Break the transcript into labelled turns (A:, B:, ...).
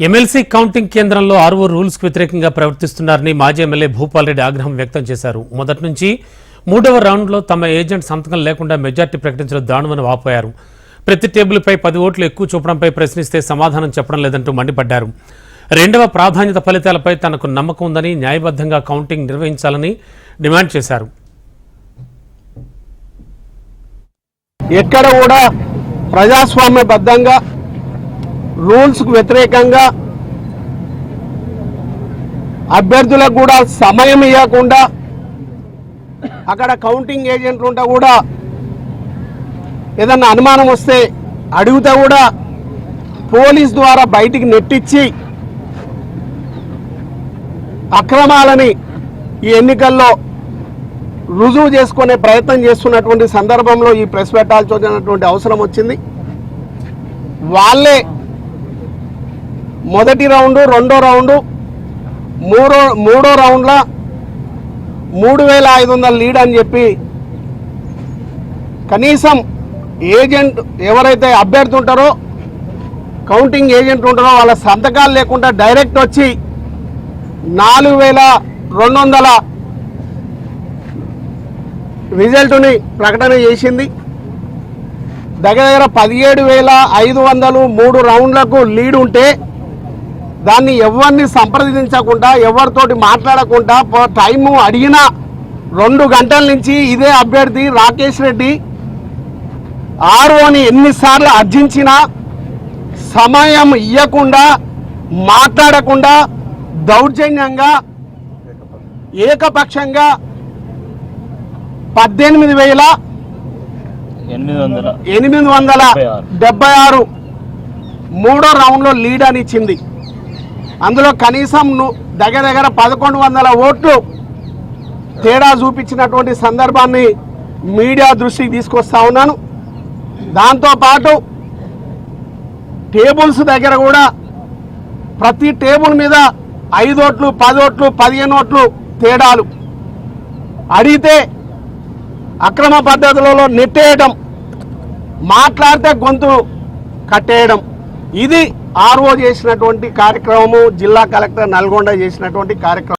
A: MLC counting కేంద్రంలో RO rules కు వ్యతిరేకంగా ప్రవర్తిస్తున్నారని మాజీ ఎమ్మెల్యే భూపాల్ రెడ్డి ఆగ్రహం వ్యక్తం చేశారు. మొదటి నుంచి 3వ రౌండ్లో తమ ఏజెంట్ సంతకం లేకుండా మెజార్టీ ప్రకటించడం దారుణమని వాపోయారు. ప్రతి టేబుల్పై 10 ఓట్లు ఎక్కువ చూపడంపై ప్రశ్నిస్తే సమాధానం చెప్పడం లేదంటూ మండిపడ్డారు. 2వ ప్రాధాన్యత ఫలితాలపై తనకు నమ్మకం ఉందని, న్యాయబద్ధంగా కౌంటింగ్ నిర్వహించాలని డిమాండ్ చేశారు.
B: ఎక్కడ కూడా ప్రజాస్వామ్యబద్ధంగా రూల్స్కు వ్యతిరేకంగా అభ్యర్థులకు కూడా సమయం ఇవ్వకుండా అక్కడ కౌంటింగ్ ఏజెంట్లు ఉంటే కూడా ఏదన్నా అనుమానం వస్తే అడిగితే కూడా పోలీస్ ద్వారా బయటికి నెట్టించి అక్రమాలని ఈ ఎన్నికల్లో రుజువు చేసుకునే ప్రయత్నం చేస్తున్నటువంటి సందర్భంలో ఈ ప్రెస్ పెట్టాల్సినటువంటి అవసరం వచ్చింది. వాళ్ళే మొదటి రౌండు, రెండో రౌండు, మూడో రౌండ్ల 3500 లీడ్ అని చెప్పి కనీసం ఏజెంట్ ఎవరైతే అభ్యర్థి ఉంటారో, కౌంటింగ్ ఏజెంట్ ఉంటారో వాళ్ళ సంతకాలు లేకుండా డైరెక్ట్ వచ్చి 4200 రిజల్ట్ని ప్రకటన చేసింది. దగ్గర 17,500 3 రౌండ్లకు లీడ్ ఉంటే దాన్ని ఎవరిని సంప్రదించకుండా, ఎవరితోటి మాట్లాడకుండా, టైము అడిగినా 2 గంటల నుంచి ఇదే అభ్యర్థి రాకేష్ రెడ్డి ఆర్ఓని ఎన్నిసార్లు అర్జించినా సమయం ఇవ్వకుండా, మాట్లాడకుండా, దౌర్జన్యంగా ఏకపక్షంగా 18,876 మూడో రౌండ్లో లీడ్ అని ఇచ్చింది. అందులో కనీసం దగ్గర 1100 ఓట్లు తేడా చూపించినటువంటి సందర్భాన్ని మీడియా దృష్టికి తీసుకొస్తా ఉన్నాను. దాంతోపాటు టేబుల్స్ దగ్గర కూడా ప్రతి టేబుల్ మీద 5 ఓట్లు, 10 ఓట్లు, 15 ఓట్లు తేడాలు అడిగితే అక్రమ పద్ధతులలో నెట్టేయడం, మాట్లాడితే గొంతు కట్టేయడం, ఇది ఆర్ఓ చేసినటువంటి కార్యక్రమము, జిల్లా కలెక్టర్ నల్గొండ చేసినటువంటి కార్యక్రమం.